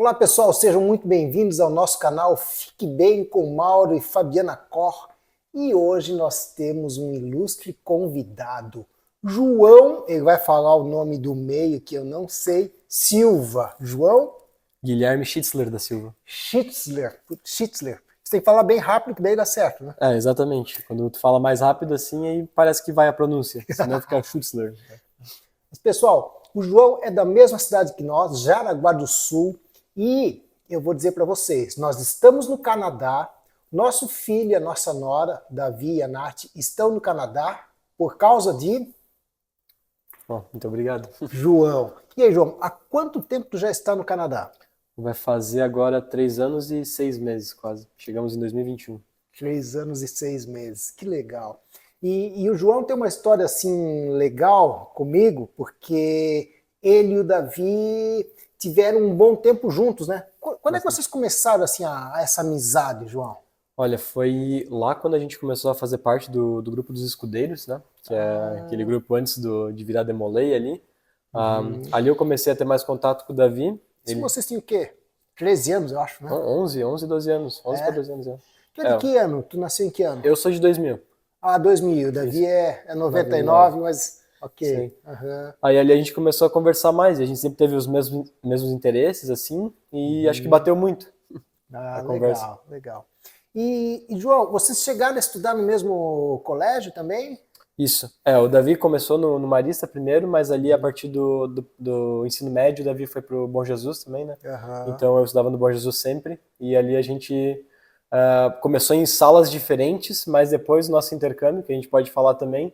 Olá pessoal, sejam muito bem-vindos ao nosso canal Fique Bem com Mauro e Fabiana Cor. E hoje nós temos um ilustre convidado, João, ele vai falar o nome do meio que eu não sei, Silva. João? Guilherme Schitzler da Silva. Schitzler. Você tem que falar bem rápido que daí dá certo, né? É, exatamente. Quando tu fala mais rápido assim, aí parece que vai a pronúncia. Senão fica Schitzler. Mas, pessoal, o João é da mesma cidade que nós, Jaraguá do Sul, e eu vou dizer para vocês, nós estamos no Canadá, nosso filho e a nossa nora, Davi e a Nath, estão no Canadá por causa de Bom, muito obrigado. João. E aí, João, há quanto tempo tu já está no Canadá? Vai fazer agora 3 anos e 6 meses quase. Chegamos em 2021. 3 anos e 6 meses, que legal. E o João tem uma história assim legal comigo, porque ele e o Davi tiveram um bom tempo juntos, né? Quando é que vocês começaram assim essa amizade, João? Olha, foi lá quando a gente começou a fazer parte do grupo dos escudeiros, né? Que é aquele grupo antes de virar Demolei ali. Ali eu comecei a ter mais contato com o Davi. Vocês tinham o quê? 13 anos, eu acho, né? 11, 12 anos. 11 para 12 anos, é. Tu é de que ano? Tu nasceu em que ano? Eu sou de 2000. Ah, 2000. O Davi é 99, mas ok. Sim. Aí ali a gente começou a conversar mais, e a gente sempre teve os mesmos interesses, assim, e acho que bateu muito a conversa. Legal. E, João, vocês chegaram a estudar no mesmo colégio também? Isso. O Davi começou no Marista primeiro, mas ali a partir do ensino médio, o Davi foi pro Bom Jesus também, né? Então eu estudava no Bom Jesus sempre, e ali a gente começou em salas diferentes, mas depois do nosso intercâmbio, que a gente pode falar também,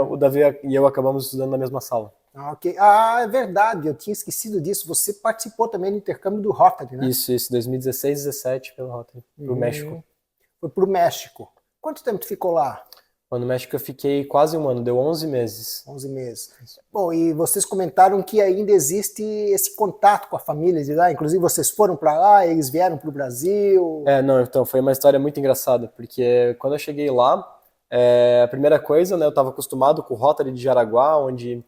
o Davi e eu acabamos estudando na mesma sala. Ok. Ah, é verdade, eu tinha esquecido disso. Você participou também do intercâmbio do Rotary, né? Isso, 2016, 17 pelo Rotary, pro México. Foi pro México. Quanto tempo tu ficou lá? No México eu fiquei quase um ano, deu 11 meses. 11 meses. Bom, e vocês comentaram que ainda existe esse contato com a família de lá, inclusive vocês foram para lá, eles vieram para o Brasil. Não, então foi uma história muito engraçada, porque quando eu cheguei lá, a primeira coisa, né, eu estava acostumado com o Rotary de Jaraguá, onde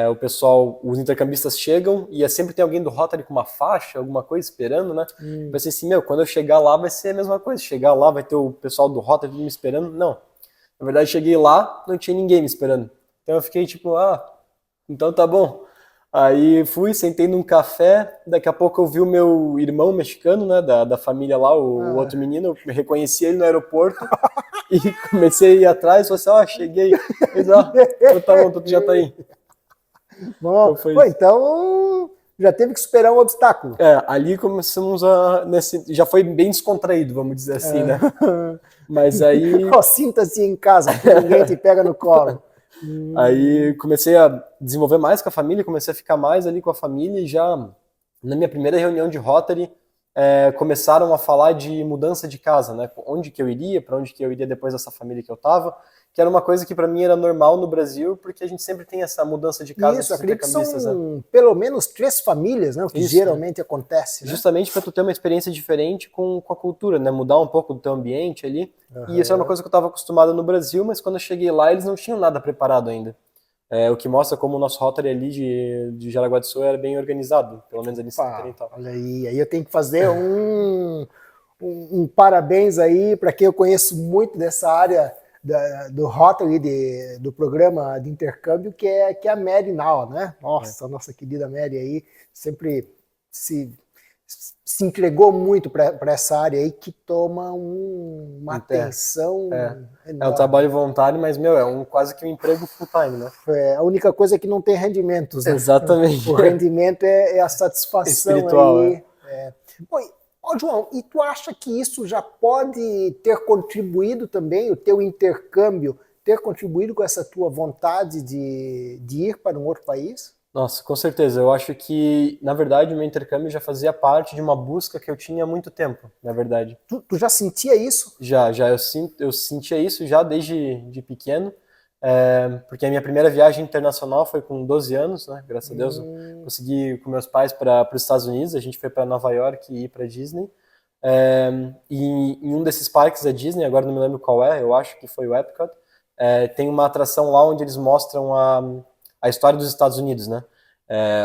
o pessoal, os intercambistas chegam e sempre tem alguém do Rotary com uma faixa, alguma coisa esperando, né? Eu pensei assim, quando eu chegar lá vai ser a mesma coisa, chegar lá vai ter o pessoal do Rotary me esperando, não. Na verdade, cheguei lá, não tinha ninguém me esperando. Então eu fiquei tipo, então tá bom. Aí fui, sentei num café, daqui a pouco eu vi o meu irmão mexicano, né, da família lá, o outro menino, eu reconheci ele no aeroporto e comecei a ir atrás, falei assim, cheguei. Então tá bom, tu já tá aí. Bom, então já teve que superar um obstáculo. Ali começamos já foi bem descontraído, vamos dizer assim, né? Mas aí... Sinta-se em casa, ninguém te pega no colo. Aí comecei a desenvolver mais com a família, comecei a ficar mais ali com a família e já na minha primeira reunião de Rotary começaram a falar de mudança de casa, né? Onde que eu iria, para onde que eu iria depois dessa família que eu tava, que era uma coisa que para mim era normal no Brasil, porque a gente sempre tem essa mudança de casa. Isso, acredito que são pelo menos 3 famílias, né? O que geralmente acontece. Né? Justamente para tu ter uma experiência diferente com a cultura, né? Mudar um pouco do teu ambiente ali. E isso é uma coisa que eu estava acostumado no Brasil, mas quando eu cheguei lá eles não tinham nada preparado ainda. O que mostra como o nosso Rotary ali de Jaraguá do Sul era bem organizado, pelo menos ali em Santa Catarina. Olha aí eu tenho que fazer um parabéns aí para quem eu conheço muito dessa área do Rotary, do programa de intercâmbio, que é a Mary Now, né? Nossa, a nossa querida Mary aí sempre se entregou muito para essa área aí, que toma uma atenção enorme. É um trabalho voluntário, mas, quase que um emprego full time, né? A única coisa é que não tem rendimentos. Né? Exatamente. O rendimento é a satisfação espiritual, aí. Bom, João, e tu acha que isso já pode ter contribuído também, o teu intercâmbio, ter contribuído com essa tua vontade de ir para um outro país? Nossa, com certeza. Eu acho que, na verdade, o meu intercâmbio já fazia parte de uma busca que eu tinha há muito tempo, na verdade. Tu já sentia isso? Já. Eu sentia isso já desde de pequeno, porque a minha primeira viagem internacional foi com 12 anos, né? Graças a Deus eu consegui ir com meus pais para os Estados Unidos. A gente foi para Nova York e ir para Disney. E em um desses parques da Disney, agora não me lembro qual eu acho que foi o Epcot, tem uma atração lá onde eles mostram a história dos Estados Unidos, né?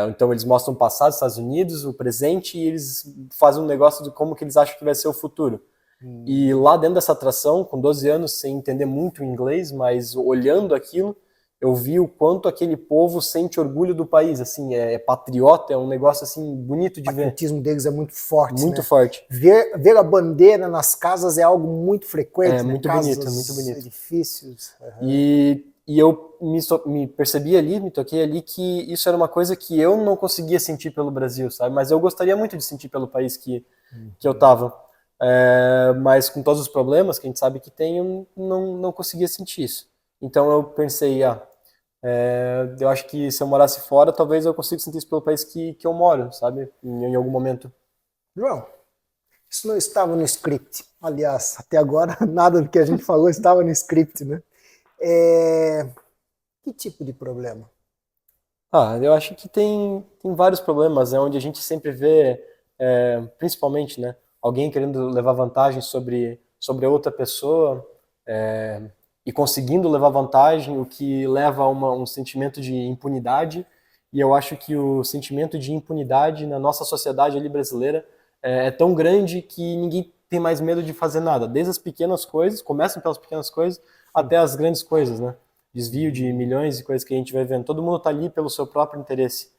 Então eles mostram o passado dos Estados Unidos, o presente, e eles fazem um negócio de como que eles acham que vai ser o futuro. E lá dentro dessa atração, com 12 anos, sem entender muito inglês, mas olhando aquilo, eu vi o quanto aquele povo sente orgulho do país, assim, é patriota, é um negócio assim bonito de O ver. patriotismo deles é muito forte, Muito né? forte. Ver a bandeira nas casas é algo muito frequente, né? Muito Casas, bonito, muito bonito. edifícios. E eu me percebi ali, me toquei ali que isso era uma coisa que eu não conseguia sentir pelo Brasil, sabe? Mas eu gostaria muito de sentir pelo país que eu tava. Mas com todos os problemas que a gente sabe que tem, eu não conseguia sentir isso. Então eu pensei, eu acho que se eu morasse fora, talvez eu consiga sentir isso pelo país que eu moro, sabe? Em algum momento. João, isso não estava no script. Aliás, até agora nada do que a gente falou estava no script, né? Que tipo de problema? Eu acho que tem vários problemas, onde a gente sempre vê, principalmente, né, alguém querendo levar vantagem sobre a outra pessoa, e conseguindo levar vantagem, o que leva a um sentimento de impunidade. E eu acho que o sentimento de impunidade na nossa sociedade ali brasileira é tão grande que ninguém tem mais medo de fazer nada. Desde as pequenas coisas, começam pelas pequenas coisas, até as grandes coisas, né? Desvio de milhões e coisas que a gente vai vendo. Todo mundo está ali pelo seu próprio interesse.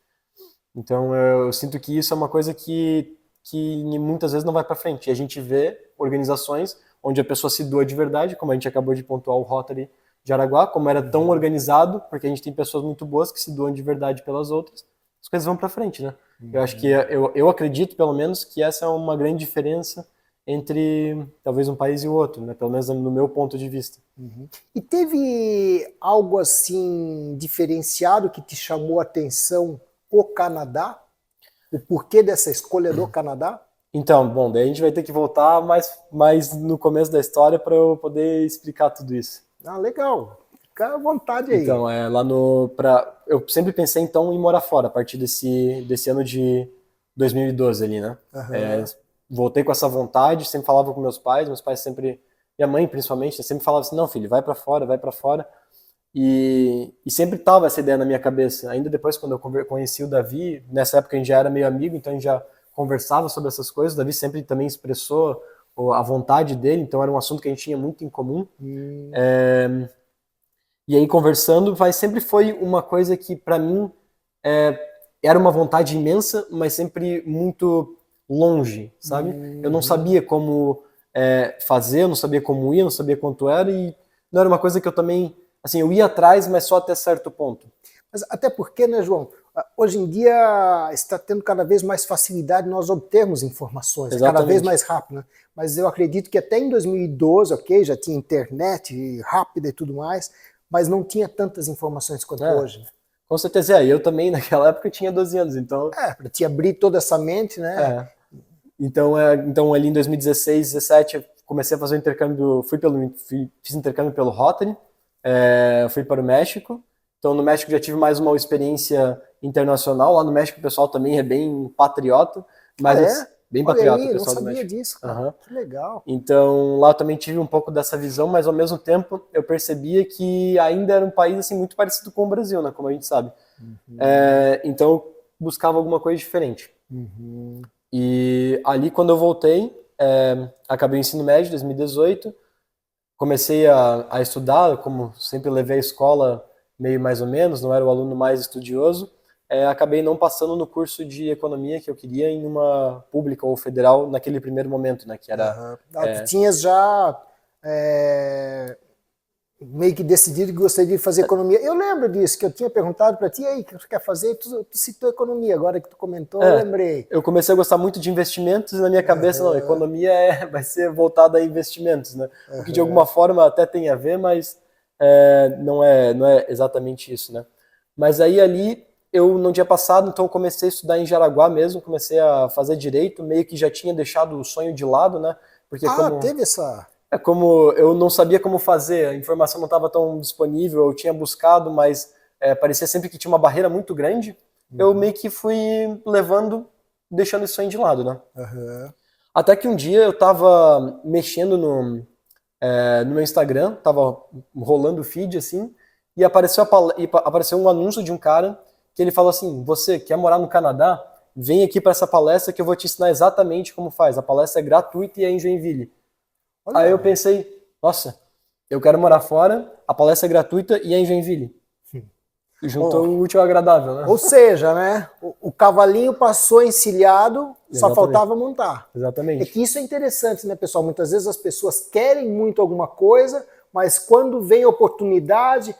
Então eu sinto que isso é uma coisa que muitas vezes não vai para frente. E a gente vê organizações onde a pessoa se doa de verdade, como a gente acabou de pontuar o Rotary de Araguá, como era tão organizado, porque a gente tem pessoas muito boas que se doam de verdade pelas outras, as coisas vão para frente, né? Eu acho que eu acredito, pelo menos, que essa é uma grande diferença entre talvez um país e o outro, né? Pelo menos no meu ponto de vista. E teve algo assim diferenciado que te chamou a atenção o Canadá? O porquê dessa escolha do Canadá? Então, bom, daí a gente vai ter que voltar mais no começo da história para eu poder explicar tudo isso. Legal. Fica à vontade aí. Então, eu sempre pensei então em morar fora a partir desse ano de 2012 ali, né? Voltei com essa vontade, sempre falava com meus pais sempre, minha mãe principalmente, sempre falava assim, não, filho, vai para fora, vai para fora. E sempre tava essa ideia na minha cabeça. Ainda depois, quando eu conheci o Davi, nessa época a gente já era meio amigo, então a gente já conversava sobre essas coisas. O Davi sempre também expressou a vontade dele, então era um assunto que a gente tinha muito em comum. E aí, conversando, sempre foi uma coisa que, para mim, era uma vontade imensa, mas sempre muito longe, sabe? Eu não sabia como fazer, eu não sabia como ir, eu não sabia quanto era, e não era uma coisa que eu também... Assim, eu ia atrás, mas só até certo ponto. Mas até porque, né, João, hoje em dia está tendo cada vez mais facilidade nós obtermos informações, cada vez mais rápido, né? Mas eu acredito que até em 2012, ok, já tinha internet rápida e tudo mais, mas não tinha tantas informações quanto hoje, né? Com certeza, eu também naquela época tinha 12 anos, então... para te abrir toda essa mente, né? Então ali em 2016, 2017, comecei a fazer o intercâmbio, fiz intercâmbio pelo Rotary, fui para o México. Então no México já tive mais uma experiência internacional. Lá no México o pessoal também é bem patriota, mas bem patriota o pessoal do México. Não sabia disso, cara. Que legal. Então lá eu também tive um pouco dessa visão, mas ao mesmo tempo eu percebia que ainda era um país assim muito parecido com o Brasil, né, como a gente sabe. Então eu buscava alguma coisa diferente. E ali quando eu voltei, acabei o ensino médio, 2018, comecei a estudar, como sempre levei a escola meio mais ou menos, não era o aluno mais estudioso, acabei não passando no curso de economia que eu queria em uma pública ou federal naquele primeiro momento, né, que era... Tu tinhas já meio que decidido que gostaria de fazer economia. Eu lembro disso, que eu tinha perguntado para ti, aí, o que tu quer fazer? Tu citou economia, agora que tu comentou, eu lembrei. Eu comecei a gostar muito de investimentos e na minha cabeça, não, economia vai ser voltada a investimentos, né? O que de alguma forma até tem a ver, mas não é exatamente isso, né? Mas aí ali eu não tinha passado, então eu comecei a estudar em Jaraguá mesmo, comecei a fazer direito, meio que já tinha deixado o sonho de lado, né? Porque teve essa... como eu não sabia como fazer, a informação não estava tão disponível, eu tinha buscado, mas parecia sempre que tinha uma barreira muito grande, eu meio que fui deixando isso aí de lado, né? Até que um dia eu estava mexendo no meu Instagram, estava rolando o feed assim, e apareceu um anúncio de um cara que ele falou assim, você quer morar no Canadá? Vem aqui para essa palestra que eu vou te ensinar exatamente como faz. A palestra é gratuita e é em Joinville. Olha. Aí eu pensei, nossa, eu quero morar fora, a palestra é gratuita e é em Joinville. Juntou o útil ao agradável, né? Ou seja, né? O cavalinho passou encilhado, só Exatamente. faltava montar. Exatamente. É que isso é interessante, né, pessoal? Muitas vezes as pessoas querem muito alguma coisa, mas quando vem a oportunidade,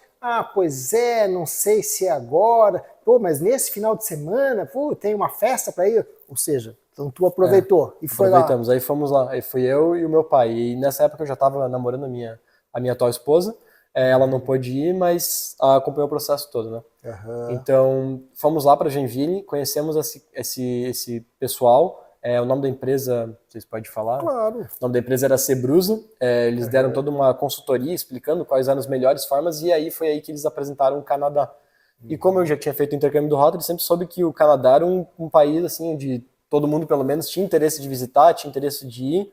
pois é, não sei se é agora, pô, mas nesse final de semana, pô, tem uma festa para ir. Ou seja, então tu aproveitou e foi lá. Aproveitamos, aí fomos lá. Aí fui eu e o meu pai. E nessa época eu já estava namorando a minha atual esposa. Ela não pôde ir, mas acompanhou o processo todo, né? Uhum. Então, fomos lá para Joinville, conhecemos esse pessoal. O nome da empresa, vocês podem falar? Claro. O nome da empresa era Sebrusa. Eles deram toda uma consultoria explicando quais eram as melhores formas, e aí foi aí que eles apresentaram o Canadá. E como eu já tinha feito o intercâmbio do Rotary, sempre soube que o Canadá era um país assim onde todo mundo, pelo menos, tinha interesse de visitar, tinha interesse de ir,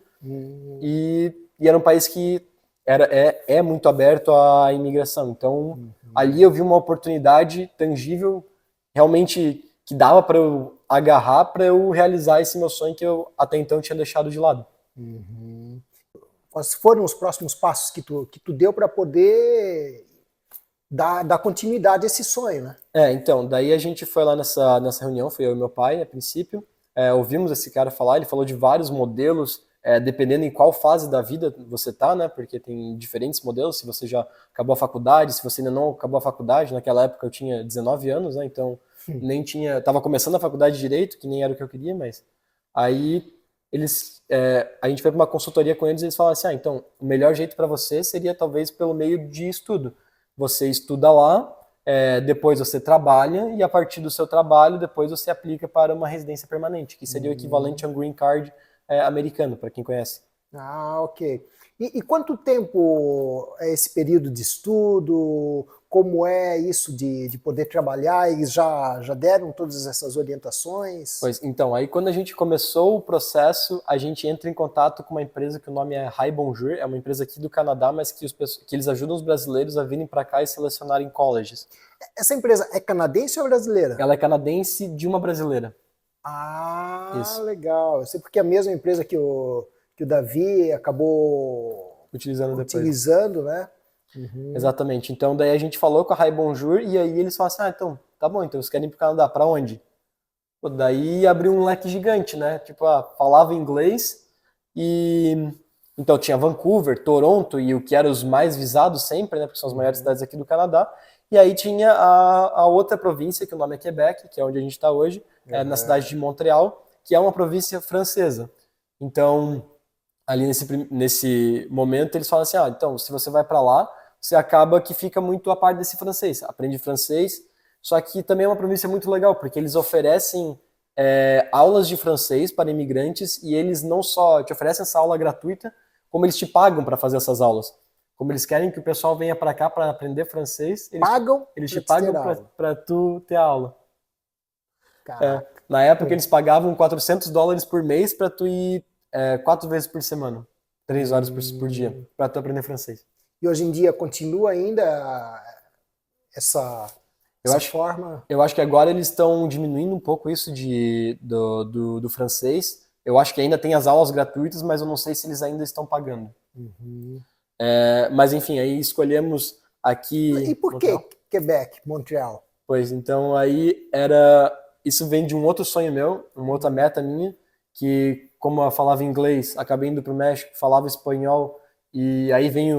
e era um país que é muito aberto à imigração. Então, ali eu vi uma oportunidade tangível, realmente, que dava para eu agarrar, para eu realizar esse meu sonho que eu até então tinha deixado de lado. Quais foram os próximos passos que tu deu para poder dar continuidade a esse sonho, né? Então, daí a gente foi lá nessa reunião, foi eu e meu pai, a princípio, ouvimos esse cara falar, ele falou de vários modelos, dependendo em qual fase da vida você tá, né, porque tem diferentes modelos, se você já acabou a faculdade, se você ainda não acabou a faculdade, naquela época eu tinha 19 anos, né, então nem tinha, tava começando a faculdade de Direito, que nem era o que eu queria, mas aí a gente foi para uma consultoria com eles e eles falaram assim, então, o melhor jeito para você seria talvez pelo meio de estudo. Você estuda lá, depois você trabalha e a partir do seu trabalho depois você aplica para uma residência permanente, que seria o equivalente a um green card americano, para quem conhece. Ok. E quanto tempo é esse período de estudo? Como é isso de poder trabalhar? Eles já deram todas essas orientações? Pois, então, aí quando a gente começou o processo, a gente entra em contato com uma empresa que o nome é Hi Bonjour, é uma empresa aqui do Canadá, mas que eles ajudam os brasileiros a virem para cá e selecionarem colleges. Essa empresa é canadense ou brasileira? Ela é canadense de uma brasileira. Isso. Legal. Eu sei porque a mesma empresa que o Davi acabou utilizando, né? Exatamente. Então, daí a gente falou com a Hi Bonjour e aí eles falaram assim, então, tá bom, então vocês querem ir pro Canadá, pra onde? Pô, daí abriu um leque gigante, né? Tipo, falava inglês e... Então tinha Vancouver, Toronto e o que eram os mais visados sempre, né? Porque são as maiores cidades aqui do Canadá. E aí tinha a outra província, que o nome é Quebec, que é onde a gente está hoje, na cidade de Montreal, que é uma província francesa. Então, ali nesse momento, eles falam assim, então, se você vai para lá, você acaba que fica muito a par desse francês. Aprende francês, só que também é uma província muito legal, porque eles oferecem aulas de francês para imigrantes e eles não só te oferecem essa aula gratuita, como eles te pagam para fazer essas aulas. Como eles querem que o pessoal venha para cá para aprender francês, eles te pagam para tu ter aula. Na época eles pagavam $400 por mês para tu ir 4 vezes por semana, 3 horas por dia, para tu aprender francês. E hoje em dia continua ainda essa forma? Eu acho que agora eles estão diminuindo um pouco isso do francês. Eu acho que ainda tem as aulas gratuitas, mas eu não sei se eles ainda estão pagando. Mas enfim, aí escolhemos aqui... E por que Quebec, Montreal? Pois, então aí isso vem de um outro sonho meu, uma outra meta minha, que como eu falava inglês, acabei indo para o México, falava espanhol, e aí vem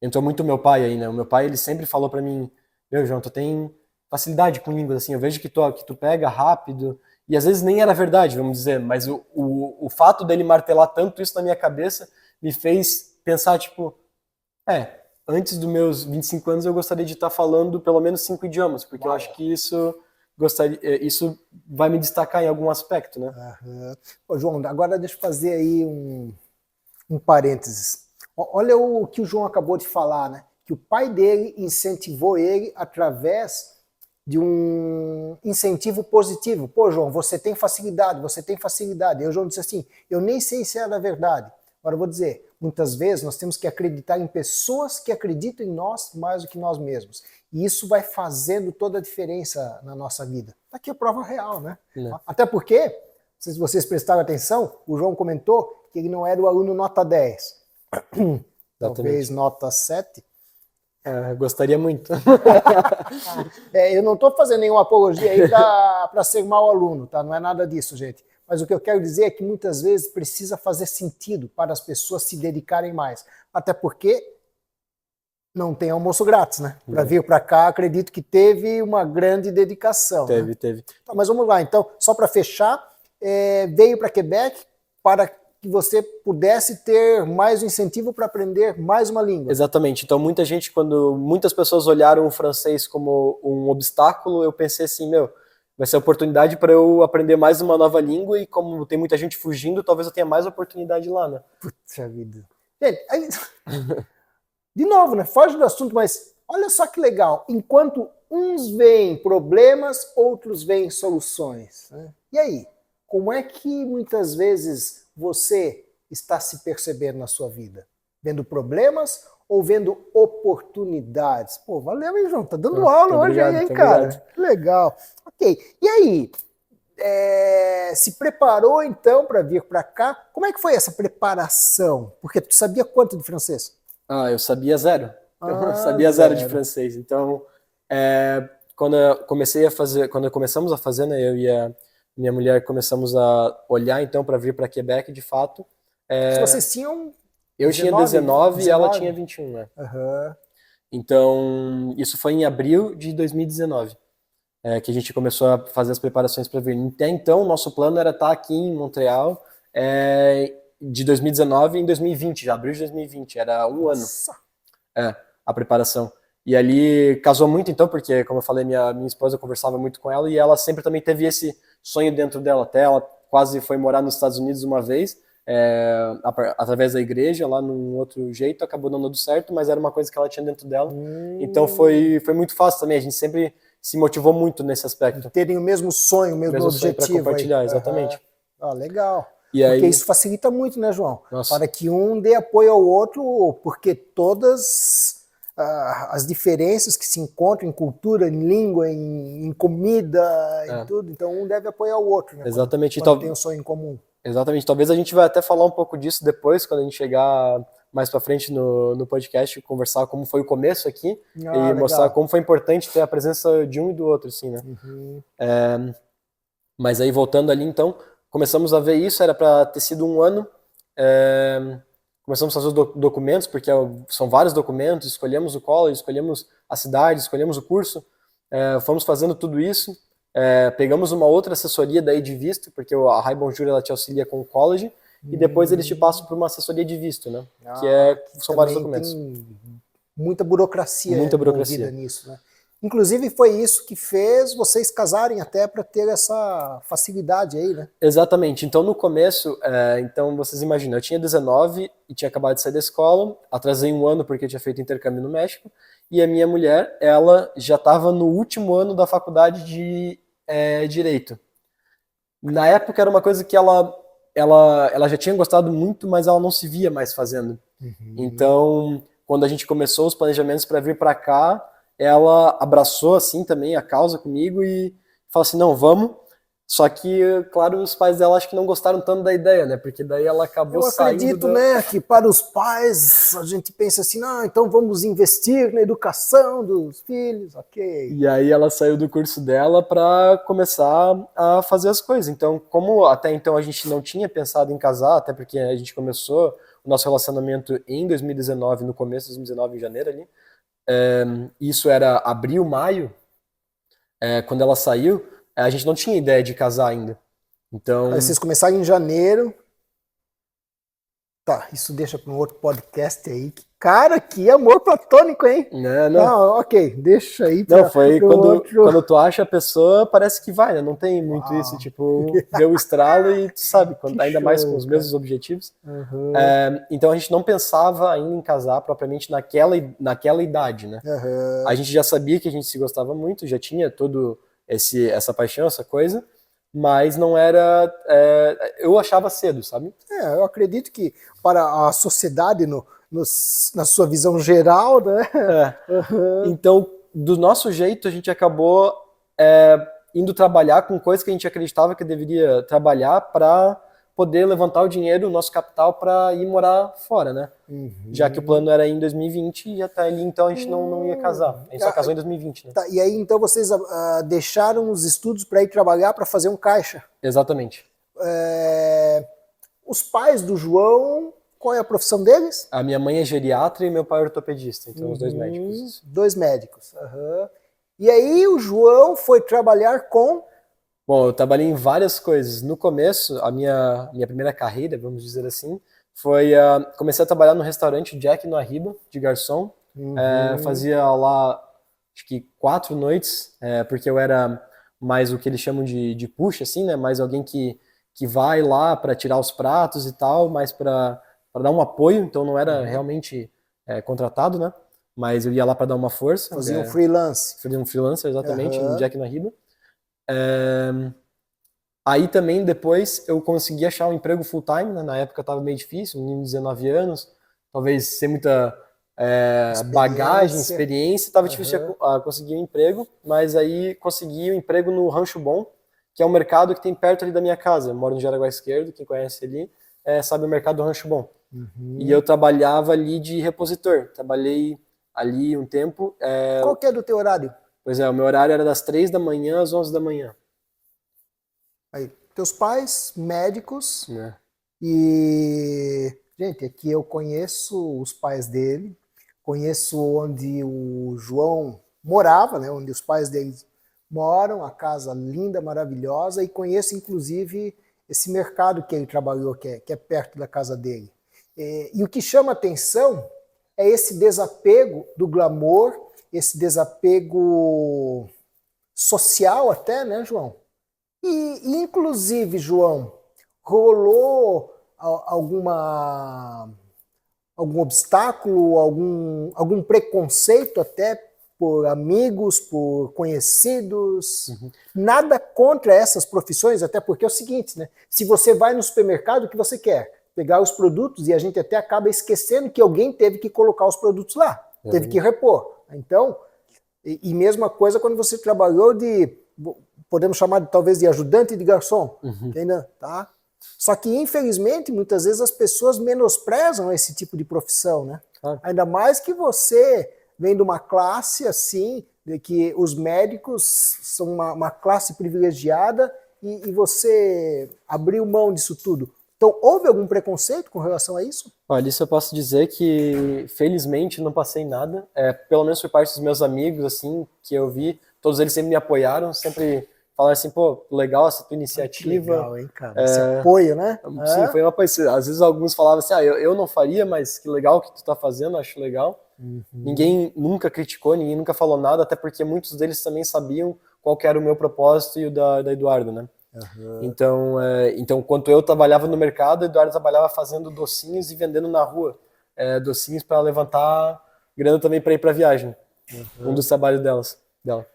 entrou muito meu pai aí, né? O meu pai, ele sempre falou para mim, meu, João, tu tem facilidade com línguas, assim, eu vejo que tu pega rápido, e às vezes nem era verdade, vamos dizer, mas o fato dele martelar tanto isso na minha cabeça me fez pensar, tipo, antes dos meus 25 anos eu gostaria de estar falando pelo menos 5 idiomas, porque eu acho que isso vai me destacar em algum aspecto, né? Ô, João, agora deixa eu fazer aí um parênteses. Olha o que o João acabou de falar, né? Que o pai dele incentivou ele através de um incentivo positivo. Pô, João, você tem facilidade, você tem facilidade. E o João disse assim, eu nem sei se era verdade, Agora eu vou dizer, muitas vezes nós temos que acreditar em pessoas que acreditam em nós mais do que nós mesmos. E isso vai fazendo toda a diferença na nossa vida. Aqui é prova real, né? Até porque, se vocês prestaram atenção, o João comentou que ele não era o aluno nota 10. Talvez nota 7. Gostaria muito. Eu não estou fazendo nenhuma apologia aí para ser mau aluno, tá? Não é nada disso, gente. Mas o que eu quero dizer é que muitas vezes precisa fazer sentido para as pessoas se dedicarem mais. Até porque não tem almoço grátis, né? Para vir para cá, acredito que teve uma grande dedicação. Teve, né? teve. Tá, mas vamos lá, então, só para fechar, veio para Quebec para que você pudesse ter mais um incentivo para aprender mais uma língua. Exatamente. Então, quando muitas pessoas olharam o francês como um obstáculo, eu pensei assim, vai ser a oportunidade para eu aprender mais uma nova língua e como tem muita gente fugindo, talvez eu tenha mais oportunidade lá, né? Puxa vida. Gente, aí, de novo, né? Foge do assunto, mas olha só que legal. Enquanto uns veem problemas, outros veem soluções. Né? E aí? Como é que muitas vezes você está se percebendo na sua vida? Vendo problemas ou vendo oportunidades? Pô, valeu, hein, João? Tá dando aula hoje aí, hein, cara? Obrigado. Que legal. Ok. E aí? Se preparou, então, para vir para cá? Como é que foi essa preparação? Porque tu sabia quanto de francês? Eu sabia zero. Eu sabia zero de francês. Então, quando começamos a fazer, né, eu e a minha mulher começamos a olhar, então, para vir para Quebec, de fato. Vocês tinham... Eu tinha 19 e ela tinha 21, né? Uhum. Então, isso foi em abril de 2019, que a gente começou a fazer as preparações para vir. Até então, nosso plano era estar aqui em Montreal de 2019 em 2020, já abril de 2020, era um ano a preparação. E ali casou muito, então, porque, como eu falei, minha esposa, eu conversava muito com ela e ela sempre também teve esse sonho dentro dela. Até ela quase foi morar nos Estados Unidos uma vez, através da igreja, lá num outro jeito, acabou não dando certo, mas era uma coisa que ela tinha dentro dela. Então foi muito fácil também, a gente sempre se motivou muito nesse aspecto. Terem o mesmo sonho, o mesmo objetivo. Para compartilhar, exatamente. Legal. E porque aí... isso facilita muito, né, João? Nossa. Para que um dê apoio ao outro, porque todas as diferenças que se encontram em cultura, em língua, em comida, em tudo, então um deve apoiar o outro, né? Exatamente. Quando tem um sonho em comum. Exatamente. Talvez a gente vai até falar um pouco disso depois, quando a gente chegar mais para frente no podcast, conversar como foi o começo aqui e mostrar como foi importante ter a presença de um e do outro, assim, né? Uhum. Mas aí, voltando ali, então, começamos a ver isso, era para ter sido um ano. Começamos a fazer os documentos, porque são vários documentos, escolhemos o college, escolhemos a cidade, escolhemos o curso, fomos fazendo tudo isso. Pegamos uma outra assessoria daí de visto, porque a High Bonjour ela te auxilia com o college, e depois eles te passam por uma assessoria de visto, né? São vários documentos. Tem muita burocracia envolvida nisso, né? Inclusive foi isso que fez vocês casarem até para ter essa facilidade aí, né? Exatamente. Então no começo, então vocês imaginam, eu tinha 19 e tinha acabado de sair da escola, atrasei um ano porque eu tinha feito intercâmbio no México, e a minha mulher, ela já estava no último ano da faculdade de Direito. Na época era uma coisa que ela já tinha gostado muito, mas ela não se via mais fazendo. Uhum. Então, quando a gente começou os planejamentos para vir para cá, ela abraçou assim também a causa comigo e falou assim, não, vamos. Só que, claro, os pais dela acho que não gostaram tanto da ideia, né? Porque daí ela acabou saindo... Eu acredito, né, que para os pais a gente pensa assim, então vamos investir na educação dos filhos, ok. E aí ela saiu do curso dela para começar a fazer as coisas. Então, como até então a gente não tinha pensado em casar, até porque a gente começou o nosso relacionamento em 2019, no começo de 2019, em janeiro ali, isso era abril, maio, quando ela saiu, a gente não tinha ideia de casar ainda. Então... Aí vocês começaram em janeiro. Tá, isso deixa para um outro podcast aí. Cara, que amor platônico, hein? Não, ok, deixa aí. Não, foi quando tu acha a pessoa, parece que vai, né? Não tem muito isso, tipo, vê o estralo e tu sabe, ainda mais com os mesmos objetivos. Uhum. Então a gente não pensava ainda em casar propriamente naquela idade, né? Uhum. A gente já sabia que a gente se gostava muito, já tinha todo essa paixão, essa coisa, mas não era... eu achava cedo, sabe? Eu acredito que para a sociedade, na sua visão geral, né? Então, do nosso jeito, a gente acabou indo trabalhar com coisas que a gente acreditava que deveria trabalhar para poder levantar o dinheiro, o nosso capital, para ir morar fora, né? Já que o plano era em 2020 e até ali, então, a gente não ia casar. A gente só casou em 2020, né? Tá, e aí, então, vocês deixaram os estudos para ir trabalhar, para fazer um caixa. Exatamente. Os pais do João, qual é a profissão deles? A minha mãe é geriatra e meu pai é ortopedista, então os dois médicos. Dois médicos. E aí o João foi trabalhar com... Bom, eu trabalhei em várias coisas. No começo, a minha primeira carreira, vamos dizer assim, foi... comecei a trabalhar no restaurante Jack no Arriba, de garçom. Fazia lá, acho que 4 noites, porque eu era mais o que eles chamam de push, assim, né? Mais alguém que vai lá para tirar os pratos e tal, mais para dar um apoio, então não era realmente contratado, né? Mas eu ia lá para dar uma força. Fazia um freelance. Fazia um freelancer, exatamente, no Jack no Arriba. Aí também depois eu consegui achar um emprego full time, né? Na época estava meio difícil, um menino de 19 anos, talvez sem muita bagagem, experiência, estava difícil conseguir um emprego, mas aí consegui um emprego no Rancho Bom, que é um mercado que tem perto ali da minha casa. Eu moro no Jaraguá Esquerdo, quem conhece ali sabe o mercado do Rancho Bom. E eu trabalhava ali de repositor, trabalhei ali um tempo. Qual que é do teu horário? Pois o meu horário era das 3 da manhã às 11 da manhã. Aí, teus pais, médicos, e... Gente, aqui eu conheço os pais dele, conheço onde o João morava, né, onde os pais dele moram, a casa linda, maravilhosa, e conheço inclusive esse mercado que ele trabalhou, que é perto da casa dele. E o que chama atenção é esse desapego do glamour, esse desapego social até, né, João? E inclusive, João, rolou algum obstáculo, algum preconceito até por amigos, por conhecidos? Nada contra essas profissões, até porque é o seguinte, né? Se você vai no supermercado, o que você quer? Pegar os produtos, e a gente até acaba esquecendo que alguém teve que colocar os produtos lá, teve que repor. Então, e mesma coisa quando você trabalhou podemos chamar talvez de ajudante de garçom, ainda, tá? Só que, infelizmente, muitas vezes as pessoas menosprezam esse tipo de profissão, né? Ainda mais que você vem de uma classe assim, de que os médicos são uma classe privilegiada e você abriu mão disso tudo. Então, houve algum preconceito com relação a isso? Olha, isso eu posso dizer que, felizmente, não passei nada. Pelo menos por parte dos meus amigos, assim, que eu vi, todos eles sempre me apoiaram, sempre falaram assim, pô, legal essa tua iniciativa. Que legal, hein, cara? Esse apoio, né? Sim, foi uma apoio. Às vezes alguns falavam assim, eu não faria, mas que legal que tu tá fazendo, acho legal. Ninguém nunca criticou, ninguém nunca falou nada, até porque muitos deles também sabiam qual que era o meu propósito e o da Eduardo, né? Então, enquanto eu trabalhava no mercado, o Eduardo trabalhava fazendo docinhos e vendendo na rua. Docinhos para levantar grana também para ir para viagem. Um dos trabalhos dela.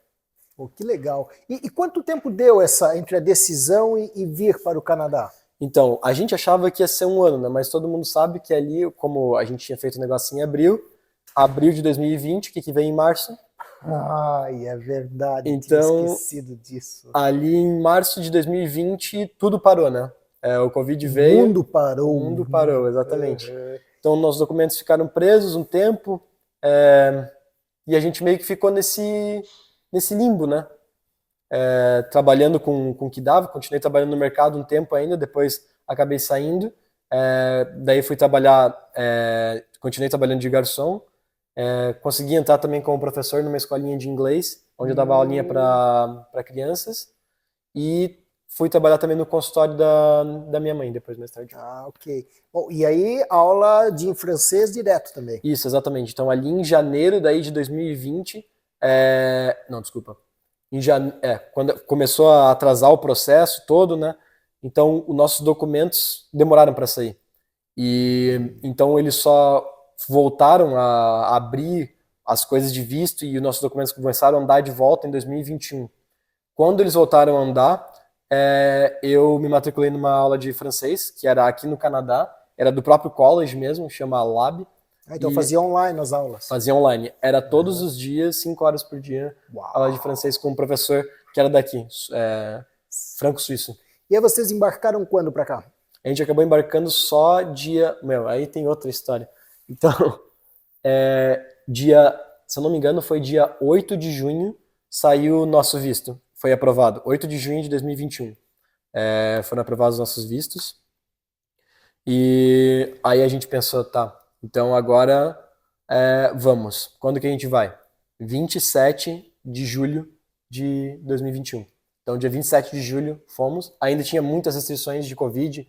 Pô, que legal. E quanto tempo deu entre a decisão e vir para o Canadá? Então, a gente achava que ia ser 1 ano, né? Mas todo mundo sabe que ali, como a gente tinha feito o negócio em abril de 2020, que vem em março. Ai, é verdade, então, tinha esquecido disso. Ali em março de 2020, tudo parou, né? O Covid veio. O mundo parou. O mundo parou, exatamente. Então, nossos documentos ficaram presos um tempo, e a gente meio que ficou nesse limbo, né? Trabalhando com o que dava, continuei trabalhando no mercado um tempo ainda, depois acabei saindo. Daí fui trabalhar, continuei trabalhando de garçom. Consegui entrar também como professor numa escolinha de inglês, onde eu dava aulinha para crianças, e fui trabalhar também no consultório da minha mãe depois, mais tarde. Ah, ok. Bom, e aí aula de francês direto também? Isso, exatamente. Então ali em janeiro daí de 2020, não, desculpa, quando começou a atrasar o processo todo, né? Então os nossos documentos demoraram para sair. E então eles só voltaram a abrir as coisas de visto e os nossos documentos começaram a andar de volta em 2021. Quando eles voltaram a andar, Eu me matriculei numa aula de francês, que era aqui no Canadá, era do próprio college mesmo, chama Lab, Então e fazia online as aulas. fazia online. Era todos os dias, 5 horas por dia, aula de Uau! francês com um professor que era daqui, franco-suíço. E aí vocês embarcaram quando para cá? A gente acabou embarcando só dia... Meu, aí tem outra história. Então, se eu não me engano, foi dia 8 de junho, saiu o nosso visto. Foi aprovado. 8 de junho de 2021. Foram aprovados os nossos vistos. E aí a gente pensou, tá, então agora vamos. Quando que a gente vai? 27 de julho de 2021. Então, dia 27 de julho, fomos. Ainda tinha muitas restrições de Covid,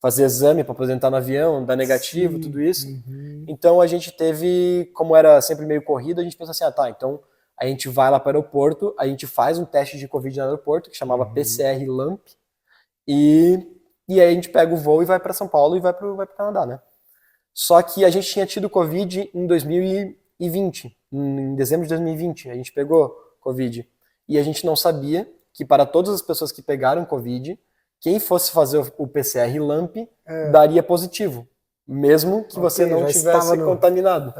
fazer exame para poder entrar no avião, dar negativo, Sim. tudo isso. Então, a gente teve, como era sempre meio corrido, a gente pensou assim, tá, então a gente vai lá para o aeroporto, a gente faz um teste de Covid no aeroporto, que chamava PCR LAMP, e aí a gente pega o voo e vai para São Paulo e vai para o Canadá, né? Só que a gente tinha tido Covid em 2020, em dezembro de 2020, a gente pegou Covid. E a gente não sabia que para todas as pessoas que pegaram Covid, quem fosse fazer o PCR LAMP daria positivo, mesmo que você não tivesse contaminado.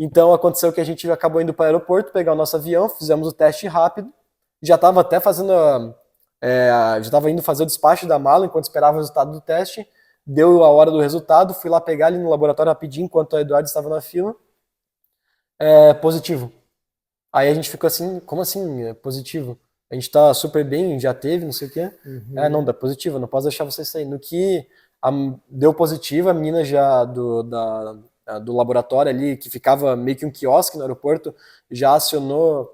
Então aconteceu que a gente acabou indo para o aeroporto, pegar o nosso avião, fizemos o teste rápido, já estava até fazendo, já estava indo fazer o despacho da mala enquanto esperava o resultado do teste, deu a hora do resultado, fui lá pegar ali no laboratório rapidinho enquanto o Eduardo estava na fila, positivo. Aí a gente ficou assim, como assim positivo? A gente tá super bem, já teve, não sei o quê. Não, dá positivo, não posso deixar vocês sair. No que deu positivo, a menina já do laboratório ali, que ficava meio que um quiosque no aeroporto, já acionou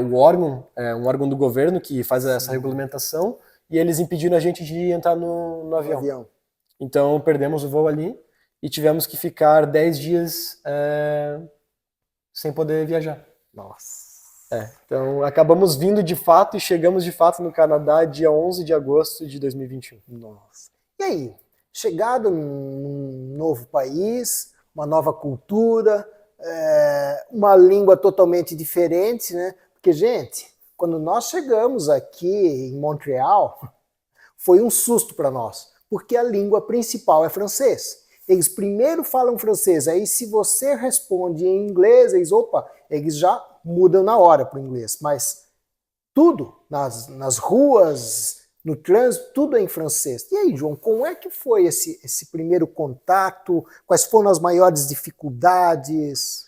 o órgão, um órgão do governo que faz essa regulamentação, e eles impediram a gente de entrar no avião. Então perdemos o voo ali e tivemos que ficar 10 dias sem poder viajar. Nossa. Então acabamos vindo de fato e chegamos de fato no Canadá dia 11 de agosto de 2021. Nossa. E aí, chegado num novo país, uma nova cultura, uma língua totalmente diferente, né? Porque, gente, quando nós chegamos aqui em Montreal, foi um susto para nós, porque a língua principal é francês. Eles primeiro falam francês, aí se você responde em inglês, eles já mudam na hora para o inglês. Mas tudo, nas ruas, no trânsito, tudo é em francês. E aí, João, como é que foi esse primeiro contato? Quais foram as maiores dificuldades?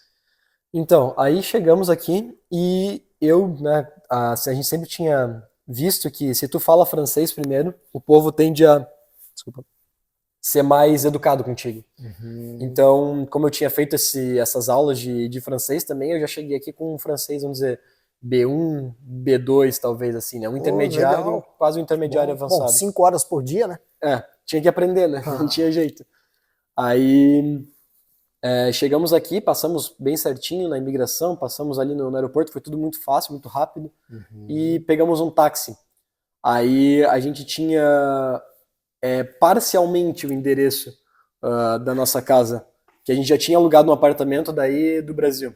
Então, aí chegamos aqui e a gente sempre tinha visto que se tu fala francês primeiro, o povo tende a ser mais educado contigo. Então, como eu tinha feito essas aulas de francês também, eu já cheguei aqui com um francês, vamos dizer, B1, B2, talvez, assim, né? Um intermediário, legal. Quase um intermediário avançado. Bom, 5 horas por dia, né? Tinha que aprender, né? Não tinha jeito. Aí, chegamos aqui, passamos bem certinho na imigração, passamos ali no aeroporto, foi tudo muito fácil, muito rápido, e pegamos um táxi. Aí, a gente tinha parcialmente o endereço da nossa casa, que a gente já tinha alugado um apartamento daí do Brasil.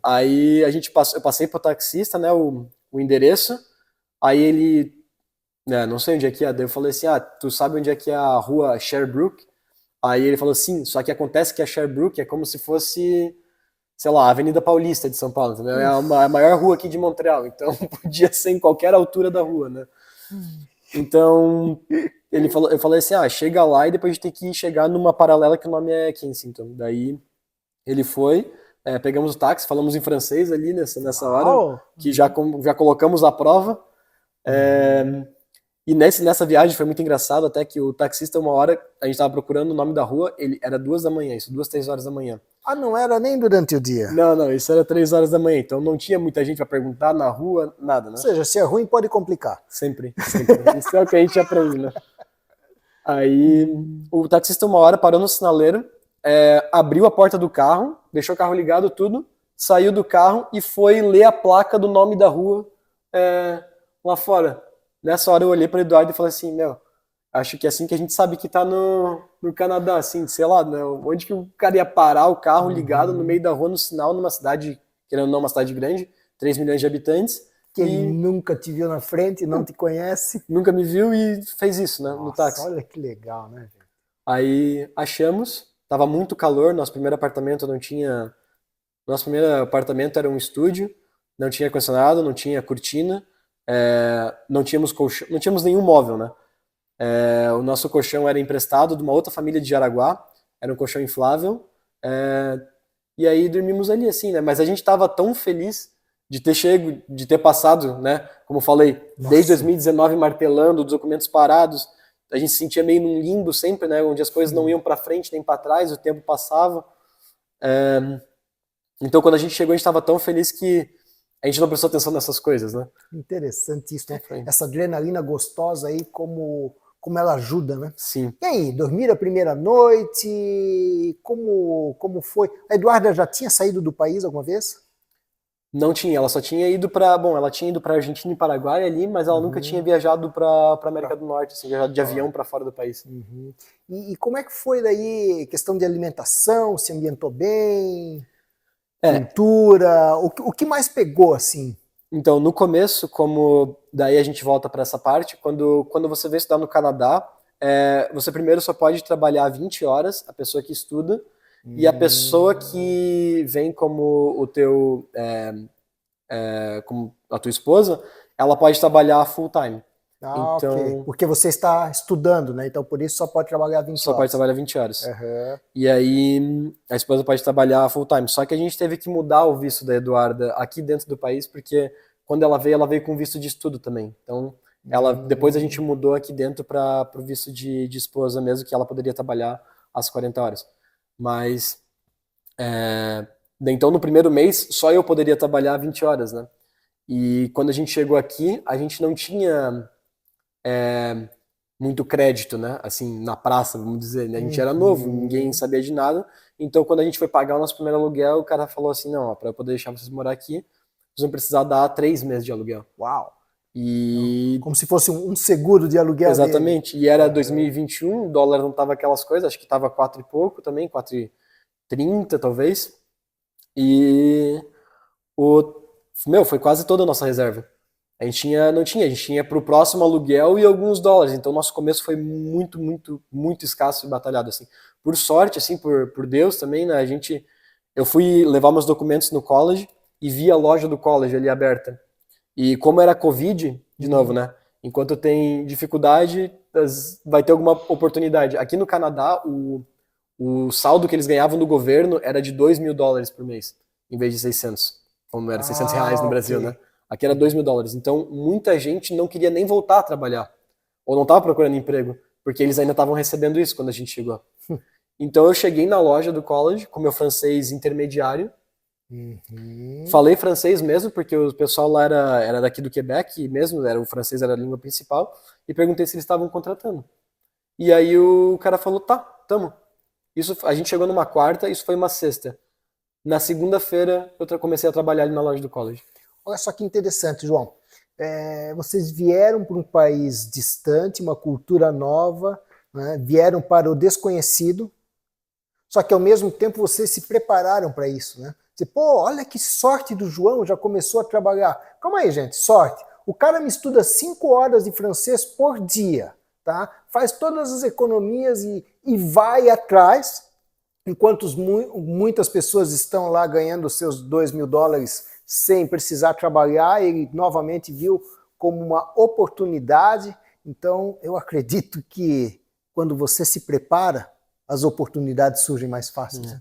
Aí eu passei pro taxista, né, o endereço, aí ele, não sei onde é que é, daí eu falei assim, tu sabe onde é que é a rua Sherbrooke? Aí ele falou, sim, só que acontece que a Sherbrooke é como se fosse, sei lá, a Avenida Paulista de São Paulo, entendeu? É a maior rua aqui de Montreal, então podia ser em qualquer altura da rua, né? Então, eu falei assim, chega lá e depois a gente tem que chegar numa paralela que o nome é Kensington. Daí ele foi, pegamos o táxi, falamos em francês ali nessa hora, que já colocamos à prova. E nessa viagem foi muito engraçado, até que o taxista, uma hora, a gente estava procurando o nome da rua, era 2 da manhã, 2, 3 horas da manhã. Não era nem durante o dia? Não, isso era 3 horas da manhã, então não tinha muita gente para perguntar na rua, nada, né? Ou seja, se é ruim pode complicar. Sempre. Isso é o que a gente aprende, né? Aí o taxista uma hora parou no sinaleiro, abriu a porta do carro, deixou o carro ligado, tudo, saiu do carro e foi ler a placa do nome da rua lá fora. Nessa hora eu olhei para o Eduardo e falei assim, acho que é assim que a gente sabe que tá no Canadá, assim, sei lá, né? Onde que o cara ia parar o carro ligado no meio da rua, no sinal, numa cidade, querendo ou não, uma cidade grande, 3 milhões de habitantes, Que ele nunca te viu na frente, não te conhece. Nunca me viu e fez isso, né, no táxi. Olha que legal, né, gente? Aí achamos, tava muito calor, nosso primeiro apartamento não tinha... Nosso primeiro apartamento era um estúdio, não tinha ar-condicionado, não tinha cortina, não tínhamos colchão, não tínhamos nenhum móvel, né? O nosso colchão era emprestado de uma outra família de Jaraguá, era um colchão inflável, e aí dormimos ali, assim, né? Mas a gente tava tão feliz de ter chego, de ter passado, né? Como eu falei, desde 2019 martelando, documentos parados, a gente se sentia meio num limbo sempre, né? Onde as coisas não iam para frente nem para trás, o tempo passava. Então, quando a gente chegou, a gente estava tão feliz que a gente não prestou atenção nessas coisas, né? Interessante isso, né? Essa adrenalina gostosa aí, como ela ajuda, né? Sim. E aí, dormir a primeira noite? Como foi? A Eduarda já tinha saído do país alguma vez? Não tinha, ela só tinha ido para, bom, ela tinha ido para Argentina e Paraguai ali, mas ela nunca tinha viajado para América do Norte, assim, viajado de avião para fora do país. E como é que foi daí, questão de alimentação, se ambientou bem? Cultura, o que mais pegou, assim? Então, no começo, como daí a gente volta para essa parte, quando você vem estudar no Canadá, você primeiro só pode trabalhar 20 horas, a pessoa que estuda, e a pessoa que vem como o teu, como a tua esposa, ela pode trabalhar full time. Então, ok. Porque você está estudando, né? Então, por isso só pode trabalhar 20 horas. Só pode trabalhar 20 horas. E aí, a esposa pode trabalhar full time. Só que a gente teve que mudar o visto da Eduarda aqui dentro do país, porque quando ela veio com visto de estudo também. Então, depois a gente mudou aqui dentro para o visto de esposa mesmo, que ela poderia trabalhar às 40 horas. Mas, então no primeiro mês, só eu poderia trabalhar 20 horas, né? E quando a gente chegou aqui, a gente não tinha muito crédito, né? Assim, na praça, vamos dizer, né? A gente era novo, ninguém sabia de nada. Então, quando a gente foi pagar o nosso primeiro aluguel, o cara falou assim, não, para eu poder deixar vocês morar aqui, vocês vão precisar dar 3 meses de aluguel. Uau! E... Como se fosse um seguro de aluguel. Exatamente. Dele. E era 2021, o dólar não tava aquelas coisas, acho que tava 4 e pouco também, 4,30 talvez. E foi quase toda a nossa reserva. A gente tinha pro próximo aluguel e alguns dólares. Então, nosso começo foi muito, muito, muito escasso e batalhado, assim. Por sorte, assim, por Deus também, né? Eu fui levar meus documentos no college e vi a loja do college ali aberta. E como era Covid, de novo, né? Enquanto tem dificuldade, vai ter alguma oportunidade. Aqui no Canadá, o saldo que eles ganhavam do governo era de $2.000 por mês, em vez de 600. Como era 600 reais no Brasil, né? Aqui era $2.000. Então, muita gente não queria nem voltar a trabalhar. Ou não estava procurando emprego, porque eles ainda estavam recebendo isso quando a gente chegou. Então, eu cheguei na loja do college com meu francês intermediário. Falei francês mesmo, porque o pessoal lá era daqui do Quebec mesmo, o francês era a língua principal. E perguntei se eles estavam contratando. E aí o cara falou, tá, tamo. A gente chegou numa quarta, isso foi uma sexta. Na segunda-feira, eu comecei a trabalhar ali na loja do college. Olha só que interessante, João. Vocês vieram para um país distante, uma cultura nova, né? Vieram para o desconhecido, só que ao mesmo tempo vocês se prepararam para isso, né? Pô, olha que sorte do João, já começou a trabalhar. Calma aí, gente, sorte. O cara me estuda 5 horas de francês por dia, tá? Faz todas as economias e vai atrás, enquanto muitas pessoas estão lá ganhando seus $2.000 sem precisar trabalhar, ele novamente viu como uma oportunidade. Então, eu acredito que quando você se prepara, as oportunidades surgem mais fáceis.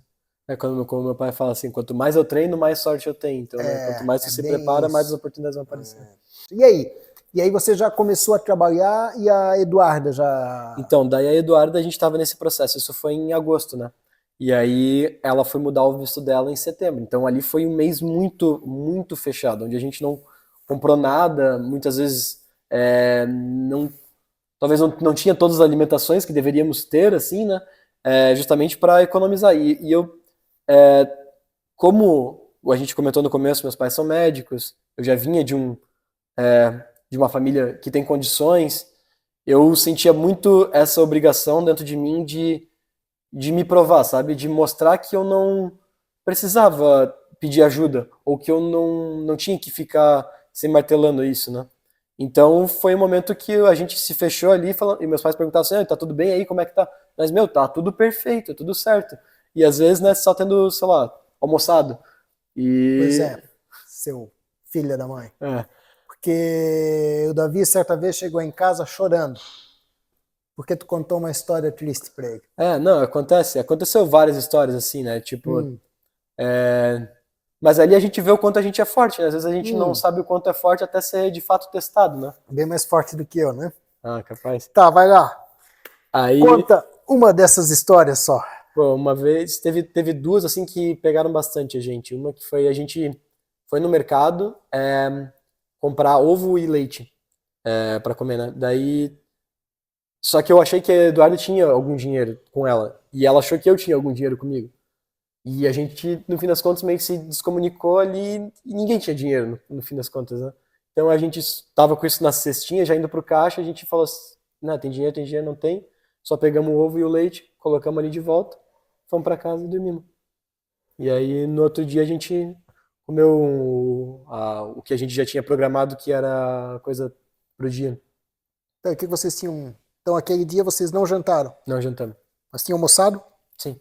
Né? Como meu pai fala assim, quanto mais eu treino, mais sorte eu tenho. Então, quanto mais você se prepara, mais as oportunidades vão aparecer. E aí você já começou a trabalhar e a Eduarda já... Então, daí a Eduarda, a gente estava nesse processo. Isso foi em agosto, né? E aí ela foi mudar o visto dela em setembro. Então ali foi um mês muito, muito fechado, onde a gente não comprou nada, muitas vezes talvez não tinha todas as alimentações que deveríamos ter, assim, né? Justamente para economizar. E eu, como a gente comentou no começo, meus pais são médicos, eu já vinha de uma família que tem condições, eu sentia muito essa obrigação dentro de mim de me provar, sabe? De mostrar que eu não precisava pedir ajuda, ou que eu não tinha que ficar sempre martelando isso, né? Então foi um momento que a gente se fechou ali e meus pais perguntavam assim, tá tudo bem aí, como é que tá? Mas, meu, tá tudo perfeito, tudo certo. E às vezes, né, só tendo, sei lá, almoçado. Pois E. é, seu filho da mãe. É, Porque o Davi certa vez chegou em casa chorando, porque tu contou uma história triste pra ele. não, aconteceu várias histórias assim, né? Tipo, Hum, é, mas ali a gente vê o quanto a gente é forte, né? Às vezes a gente não hum, sabe o quanto é forte até ser de fato testado, né? bem mais forte do que eu, né? Ah, capaz. Tá, vai lá. Aí, Conta uma dessas histórias só. pô, uma vez teve duas assim que pegaram bastante a gente. Uma que foi a gente foi no mercado comprar ovo e leite para comer, né? Daí só que eu achei que a Eduardo tinha algum dinheiro com ela e ela achou que eu tinha algum dinheiro comigo. E a gente, no fim das contas, meio que se descomunicou ali e ninguém tinha dinheiro no fim das contas, né? Então a gente tava com isso na cestinha, já indo pro caixa, a gente falou assim, não, tem dinheiro, não tem. Só pegamos o ovo e o leite, colocamos ali de volta, fomos pra casa e dormimos. E aí no outro dia a gente comeu o que a gente já tinha programado, que era coisa pro dia. Então, o que vocês tinham? Então, aquele dia vocês não jantaram, Não jantamos. mas tinham almoçado? Sim,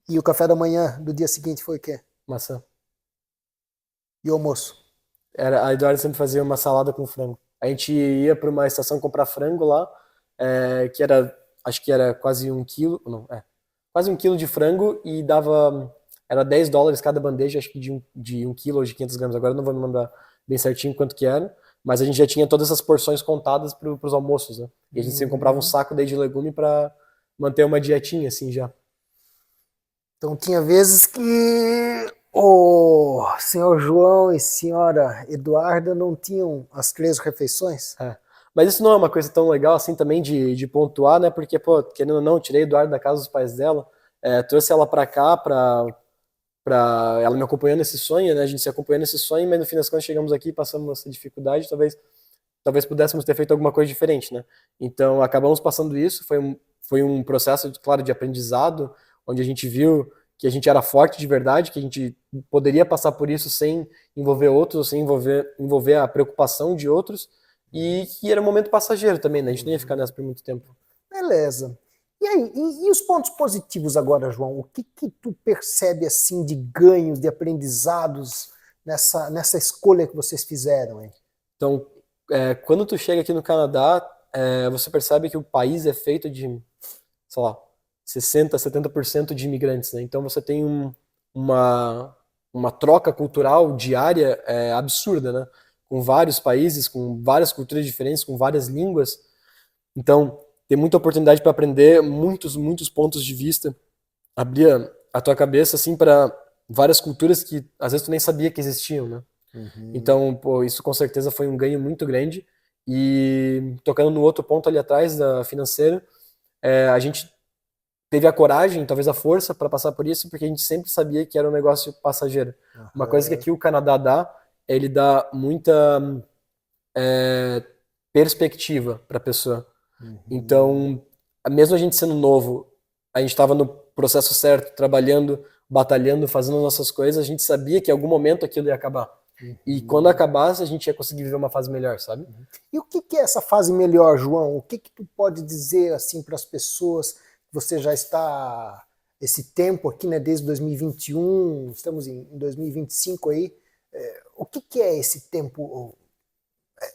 E o café da manhã do dia seguinte foi o quê? maçã. E o almoço? A Eduardo sempre fazia uma salada com frango. A gente ia para uma estação comprar frango lá, que era, acho que era quase 1 quilo, não, quase 1 quilo de frango e era US$ 10 cada bandeja, acho que de 1 quilo ou de 500 gramas, agora eu não vou me lembrar bem certinho quanto que era, mas a gente já tinha todas essas porções contadas para os almoços, né? E a gente sempre comprava um Hum, saco daí de legume para manter uma dietinha, assim, já. Então, tinha vezes que o senhor João e senhora Eduarda não tinham as 3 refeições? É. Mas isso não é uma coisa tão legal assim também de pontuar, né? Porque, pô, querendo ou não, eu tirei a Eduardo da casa dos pais dela, trouxe ela pra cá, ela me acompanhando nesse sonho, né? A gente se acompanhando nesse sonho, mas no fim das contas chegamos aqui, passamos essa dificuldade, talvez pudéssemos ter feito alguma coisa diferente, né? Então acabamos passando isso, foi um processo, claro, de aprendizado, onde a gente viu que a gente era forte de verdade, que a gente poderia passar por isso sem envolver outros, sem envolver a preocupação de outros, e que era um momento passageiro também, né? A gente não ia ficar nessa por muito tempo. Beleza. E aí, e os pontos positivos agora, João? O que que tu percebe assim de ganhos, de aprendizados nessa escolha que vocês fizeram, hein? Então, quando tu chega aqui no Canadá, você percebe que o país é feito de, sei lá, 60, 70% de imigrantes, né? Então você tem uma, uma troca cultural diária absurda, né? Com vários países, com várias culturas diferentes, com várias línguas. Então, tem muita oportunidade para aprender muitos, muitos pontos de vista, abrir a tua cabeça assim para várias culturas que às vezes tu nem sabia que existiam, né? Uhum. Então, pô, isso com certeza foi um ganho muito grande. E tocando no outro ponto ali atrás da financeira, a gente teve a coragem, talvez a força para passar por isso, porque a gente sempre sabia que era um negócio passageiro. Uma coisa que Aham. aqui o Canadá dá, ele dá muita é, perspectiva para a pessoa. Uhum. Então, mesmo a gente sendo novo, a gente estava no processo certo, trabalhando, batalhando, fazendo nossas coisas, a gente sabia que em algum momento aquilo ia acabar. E quando Uhum. acabasse, a gente ia conseguir viver uma fase melhor, sabe? E o que que é essa fase melhor, João? O que que tu pode dizer assim para as pessoas que você já está esse tempo aqui, né, desde 2021, estamos em 2025 aí. O que que é esse tempo,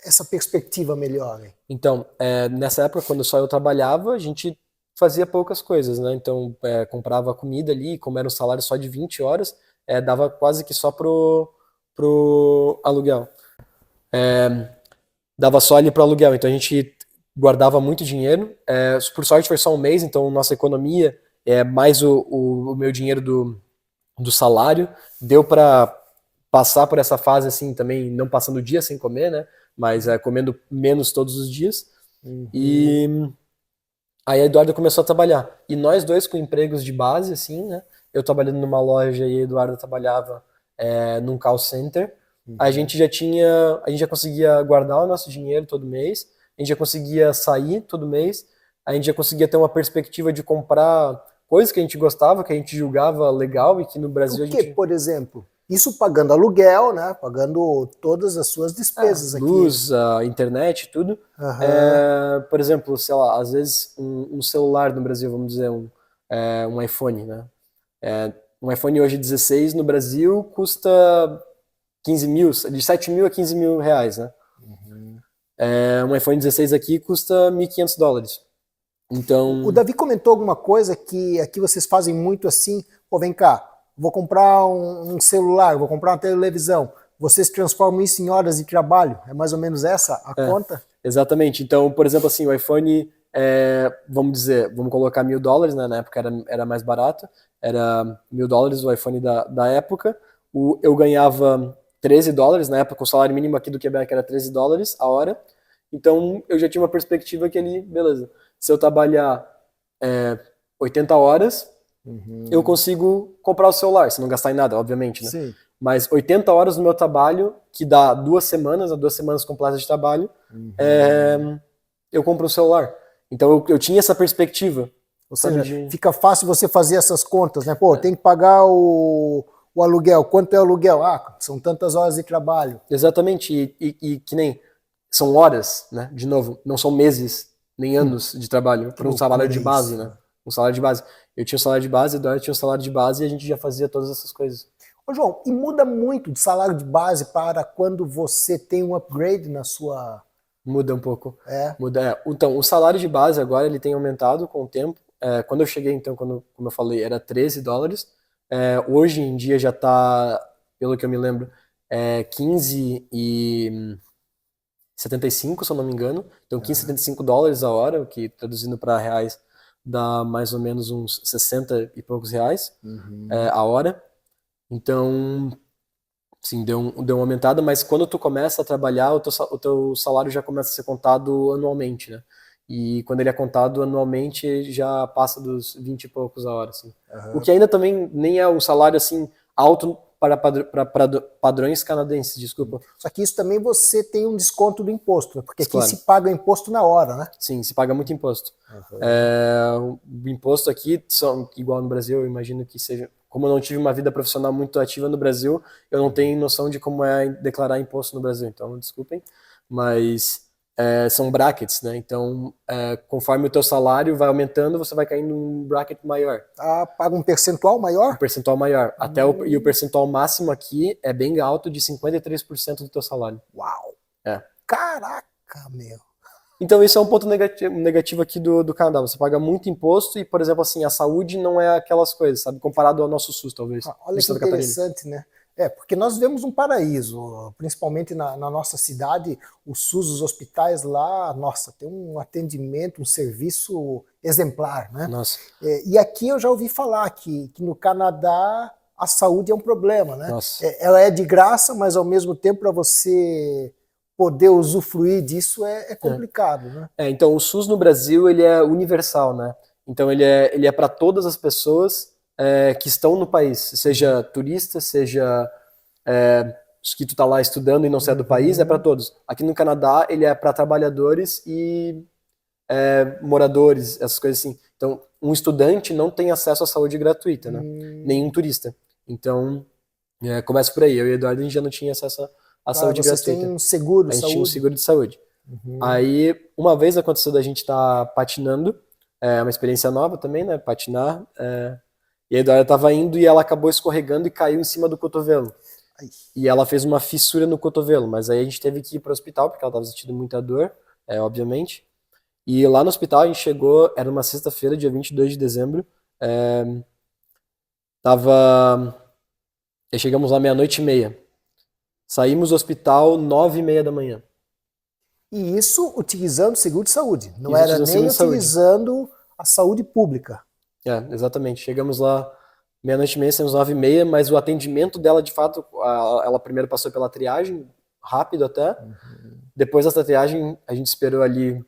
essa perspectiva melhor, né? Então, nessa época, quando só eu trabalhava, a gente fazia poucas coisas, né? Então, comprava comida ali, como era um salário só de 20 horas, dava quase que só pro aluguel. Dava só ali pro aluguel. Então, a gente guardava muito dinheiro. Por sorte, foi só um mês, então nossa economia, mais o meu dinheiro do salário, deu para passar por essa fase assim também, não passando o dia sem comer, né? Mas comendo menos todos os dias. Uhum. E aí a Eduarda começou a trabalhar. E nós dois com empregos de base, assim, né? Eu trabalhando numa loja e a Eduarda trabalhava num call center. Uhum. A gente já conseguia guardar o nosso dinheiro todo mês, a gente já conseguia sair todo mês, a gente já conseguia ter uma perspectiva de comprar coisas que a gente gostava, que a gente julgava legal e que no O Brasil a que, gente. por exemplo? Isso pagando aluguel, né? Pagando todas as suas despesas aqui. Luz, a internet, tudo. Por exemplo, sei lá, às vezes um celular no Brasil, vamos dizer, um iPhone, né? Um iPhone hoje 16 no Brasil custa 15 mil, de 7 mil a 15 mil reais, né? Um iPhone 16 aqui custa $1.500. Então... O Davi comentou alguma coisa que aqui vocês fazem muito assim, pô, vem cá, vou comprar um celular, vou comprar uma televisão, vocês transformam isso em horas de trabalho, é mais ou menos essa a conta? Exatamente, então, por exemplo, assim, o iPhone, vamos colocar $1.000, né? Na época era mais barato, era $1.000 o iPhone da época, eu ganhava $13, na época o salário mínimo aqui do Quebec era $13 a hora, então eu já tinha uma perspectiva que ali, beleza, se eu trabalhar 80 horas, eu consigo comprar o celular, se não gastar em nada, obviamente, né? Sim. Mas 80 horas no meu trabalho, que dá 2 semanas completas de trabalho, eu compro um celular. Então eu tinha essa perspectiva. Ou seja, fica fácil você fazer essas contas, né? Pô, tem que pagar o aluguel. Quanto é o aluguel? Ah, são tantas horas de trabalho. Exatamente, e que nem são horas, né? De novo, não são meses nem anos de trabalho para um salário de base, né? Um salário de base. Eu tinha um salário de base, Eduardo tinha um salário de base e a gente já fazia todas essas coisas. Ô João, e muda muito de salário de base para quando você tem um upgrade na sua... Muda um pouco. Muda. Então, o salário de base agora ele tem aumentado com o tempo. Quando eu cheguei, então, como eu falei, era $13. Hoje em dia já está, pelo que eu me lembro, 15,75, se eu não me engano. Então, $15,75 a hora, o que traduzindo para reais dá mais ou menos uns 60 e poucos reais a hora. Então, sim, deu uma aumentada, mas quando tu começa a trabalhar, o teu salário já começa a ser contado anualmente, né? E quando ele é contado anualmente, já passa dos 20 e poucos a hora, assim. O que ainda também nem é um salário, assim, alto para padrões canadenses, desculpa. Só que isso também você tem um desconto do imposto, porque aqui Claro. se paga imposto na hora, né? Sim, se paga muito imposto. O imposto aqui, igual no Brasil, eu imagino que seja... Como eu não tive uma vida profissional muito ativa no Brasil, eu não tenho noção de como é declarar imposto no Brasil, então desculpem, mas são brackets, né? Então, conforme o teu salário vai aumentando, você vai caindo num bracket maior. Paga um percentual maior? Um percentual maior. E o percentual máximo aqui é bem alto, de 53% do teu salário. Uau! Caraca, meu! Então isso é um ponto negativo aqui do Canadá. Você paga muito imposto e, por exemplo, assim, a saúde não é aquelas coisas, sabe? Comparado ao nosso SUS, talvez. Olha que interessante, né? Porque nós vivemos um paraíso, principalmente na nossa cidade, o SUS, os hospitais lá, nossa, tem um atendimento, um serviço exemplar, né? Nossa. E aqui eu já ouvi falar que no Canadá a saúde é um problema, né? Nossa. Ela é de graça, mas ao mesmo tempo para você poder usufruir disso é complicado, né? Então o SUS no Brasil ele é universal, né? Então ele é para todas as pessoas que estão no país, seja turista, seja que tu tá lá estudando e não sai do país, é para todos. Aqui no Canadá ele é para trabalhadores e moradores, essas coisas assim. Então um estudante não tem acesso à saúde gratuita, né? Nenhum turista. Então começa por aí. Eu e o Eduardo a gente já não tinha acesso à saúde gratuita. Tem um seguro de saúde? A gente tinha um seguro de saúde. Aí, uma vez aconteceu da gente estar patinando, uma experiência nova também, né, patinar, e a Eduarda tava indo e ela acabou escorregando e caiu em cima do cotovelo. Ai. E ela fez uma fissura no cotovelo, mas aí a gente teve que ir para o hospital, porque ela tava sentindo muita dor, obviamente. E lá no hospital a gente chegou, era uma sexta-feira, dia 22 de dezembro, chegamos lá 00:30. Saímos do hospital 9:30 da manhã. E isso utilizando seguro de saúde, não era nem utilizando a saúde pública. Exatamente. Chegamos lá 00:30, saímos 9:30, mas o atendimento dela, de fato, ela primeiro passou pela triagem, rápido até. Depois dessa triagem, a gente esperou ali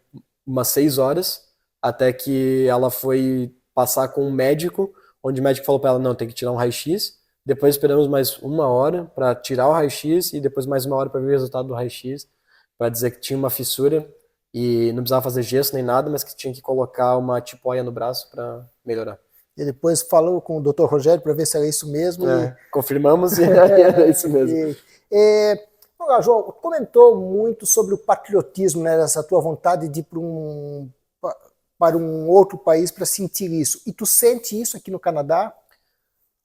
umas 6 horas, até que ela foi passar com um médico, onde o médico falou para ela, não, tem que tirar um raio-x. Depois esperamos mais 1 hora para tirar o raio-x e depois mais 1 hora para ver o resultado do raio-x, para dizer que tinha uma fissura e não precisava fazer gesso nem nada, mas que tinha que colocar uma tipóia no braço para melhorar. E depois falou com o Dr. Rogério para ver se era isso mesmo. Confirmamos e era isso mesmo. João, comentou muito sobre o patriotismo, né, dessa tua vontade de ir para um outro país para sentir isso. E tu sente isso aqui no Canadá?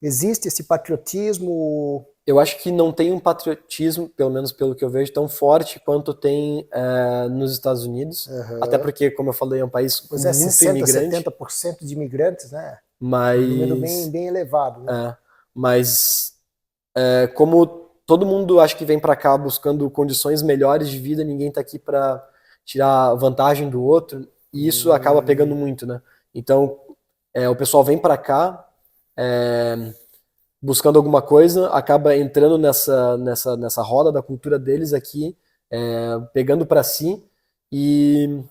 Existe esse patriotismo? Eu acho que não tem um patriotismo, pelo menos pelo que eu vejo, tão forte quanto tem nos Estados Unidos. Até porque, como eu falei, é um país com muito imigrante. 70% de imigrantes, né? Mas, um número bem elevado. Né? Mas como todo mundo acho que vem para cá buscando condições melhores de vida, ninguém está aqui para tirar vantagem do outro, e isso acaba pegando muito, né? Então, o pessoal vem para cá buscando alguma coisa, acaba entrando nessa roda da cultura deles aqui, pegando para si e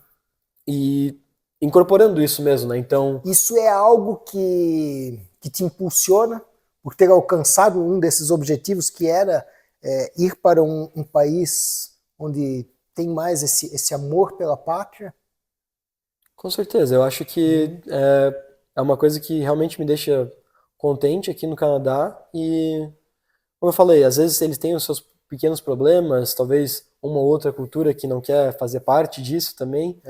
incorporando isso mesmo, né? Então, isso é algo que te impulsiona por ter alcançado um desses objetivos, que era ir para um país onde tem mais esse amor pela pátria? Com certeza, eu acho que é uma coisa que realmente me deixa contente aqui no Canadá e, como eu falei, às vezes eles têm os seus pequenos problemas, talvez uma ou outra cultura que não quer fazer parte disso também,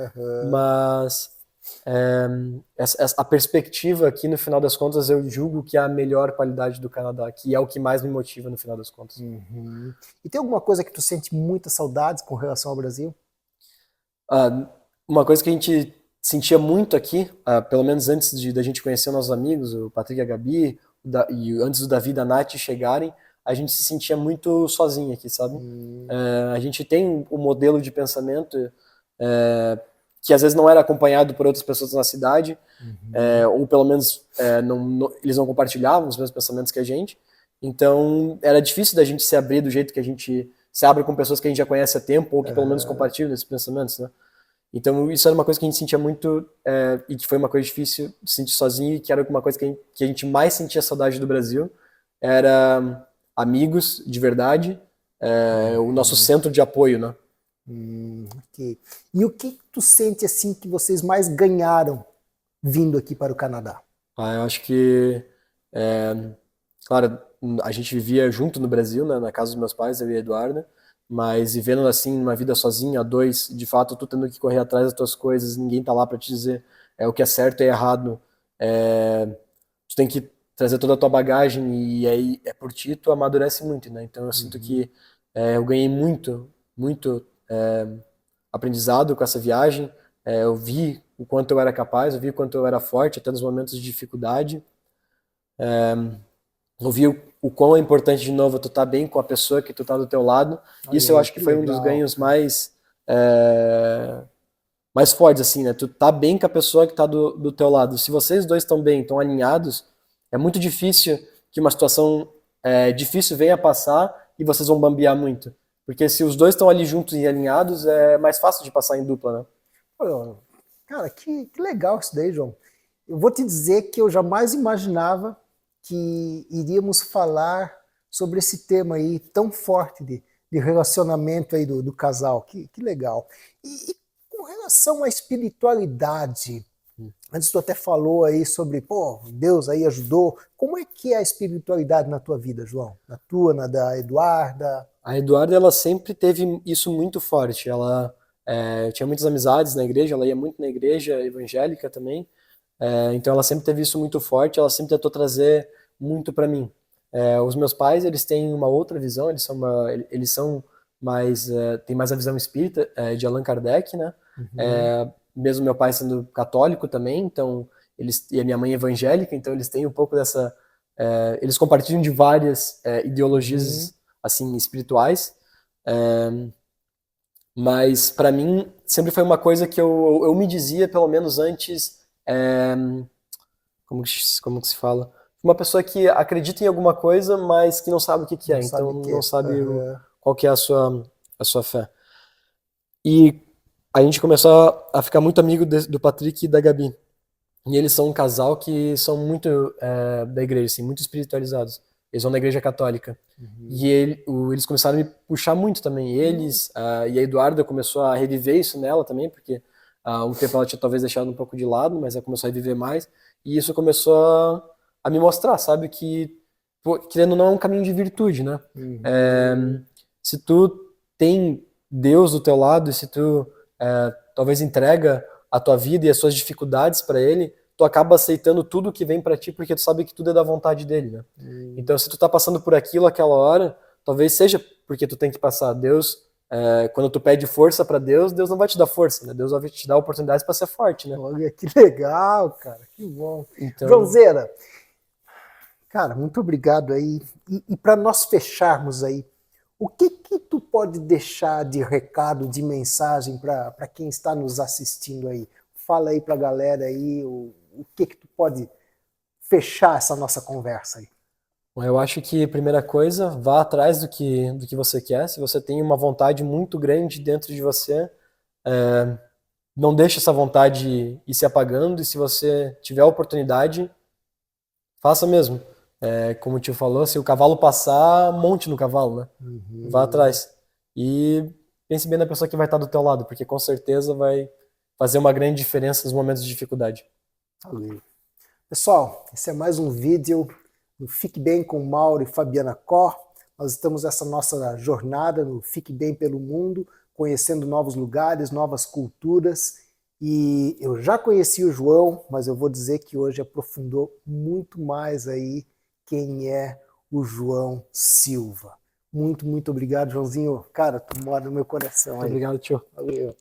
mas a perspectiva aqui, no final das contas, eu julgo que é a melhor qualidade do Canadá, que é o que mais me motiva no final das contas. E tem alguma coisa que tu sente muitas saudades com relação ao Brasil? Uma coisa que a gente sentia muito aqui, pelo menos antes da gente conhecer nossos amigos, o Patrick e a Gabi, e antes do Davi e da Nath chegarem, a gente se sentia muito sozinho aqui, sabe? A gente tem um modelo de pensamento que às vezes não era acompanhado por outras pessoas na cidade, ou pelo menos eles não compartilhavam os mesmos pensamentos que a gente. Então era difícil da gente se abrir do jeito que a gente se abre com pessoas que a gente já conhece há tempo, ou que pelo menos compartilham esses pensamentos, né? Então isso era uma coisa que a gente sentia muito, e que foi uma coisa difícil de sentir sozinho, e que era uma coisa que a gente mais sentia saudade do Brasil, era amigos de verdade, o nosso centro de apoio, né? Okay. E o que tu sente assim que vocês mais ganharam vindo aqui para o Canadá? Eu acho que, claro, a gente vivia junto no Brasil, né, na casa dos meus pais, eu e a Eduarda, mas vivendo assim, uma vida sozinha, a dois, de fato, tu tendo que correr atrás das tuas coisas, ninguém tá lá para te dizer o que é certo e errado, tu tem que trazer toda a tua bagagem e aí por ti tu amadurece muito, né? Então eu sinto que eu ganhei muito aprendizado com essa viagem, eu vi o quanto eu era capaz, eu vi o quanto eu era forte, até nos momentos de dificuldade, eu vi o quão é importante, de novo, tu tá bem com a pessoa que tu tá do teu lado. Isso eu acho que foi um dos ganhos mais fortes, assim, né? Tu tá bem com a pessoa que tá do teu lado. Se vocês dois estão bem, estão alinhados, é muito difícil que uma situação difícil venha a passar e vocês vão bambear muito. Porque se os dois estão ali juntos e alinhados, é mais fácil de passar em dupla, né? Cara, que legal isso daí, João. Eu vou te dizer que eu jamais imaginava que iríamos falar sobre esse tema aí tão forte de relacionamento aí do casal. Que legal. E com relação à espiritualidade, antes tu até falou aí sobre, Deus aí ajudou. Como é que é a espiritualidade na tua vida, João? Na tua, na da Eduarda? A Eduarda, ela sempre teve isso muito forte. Ela tinha muitas amizades na igreja, ela ia muito na igreja evangélica também. Então ela sempre teve isso muito forte, ela sempre tentou trazer muito para mim. Os meus pais, eles têm uma outra visão, eles são mais, têm mais a visão espírita de Allan Kardec, né? Mesmo meu pai sendo católico também, então e a minha mãe evangélica, então eles têm um pouco dessa, eles compartilham de várias ideologias assim espirituais, mas para mim sempre foi uma coisa que eu me dizia, pelo menos antes, como que se fala? Uma pessoa que acredita em alguma coisa, mas que não sabe o que é, então não sabe qual que é a sua fé. E a gente começou a ficar muito amigo do Patrick e da Gabi. E eles são um casal que são muito da igreja, assim, muito espiritualizados. Eles vão da igreja católica. E eles começaram a me puxar muito também. Eles, e a Eduarda começou a reviver isso nela também, porque Há um tempo ela tinha talvez deixado um pouco de lado, mas ela começou a viver mais. E isso começou a me mostrar, sabe, que, pô, querendo ou não, é um caminho de virtude, né? É, se tu tem Deus do teu lado, e se tu talvez entrega a tua vida e as suas dificuldades para Ele, tu acaba aceitando tudo que vem para ti, porque tu sabe que tudo é da vontade dele, né? Então, se tu tá passando por aquilo aquela hora, talvez seja porque tu tem que passar. Deus, quando tu pede força para Deus, Deus não vai te dar força, né? Deus vai te dar oportunidades para ser forte, né? Olha que legal, cara, que bom. Então, Joãozeira, cara, muito obrigado aí. E para nós fecharmos aí, o que que tu pode deixar de recado, de mensagem para quem está nos assistindo aí? Fala aí para a galera aí o que que tu pode fechar essa nossa conversa aí. eu acho que a primeira coisa, vá atrás do que você quer. Se você tem uma vontade muito grande dentro de você, não deixe essa vontade ir se apagando. E se você tiver a oportunidade, faça mesmo. Como o tio falou, se o cavalo passar, monte no cavalo, né? Vá atrás. E pense bem na pessoa que vai estar do teu lado, porque com certeza vai fazer uma grande diferença nos momentos de dificuldade. Valeu. Pessoal, esse é mais um vídeo do Fique Bem com Mauro e Fabiana Cor. Nós estamos nessa nossa jornada no Fique Bem pelo Mundo, conhecendo novos lugares, novas culturas. E eu já conheci o João, mas eu vou dizer que hoje aprofundou muito mais aí quem é o João Silva. Muito, muito obrigado, Joãozinho. Cara, tu mora no meu coração Muito aí. obrigado, tio. Valeu.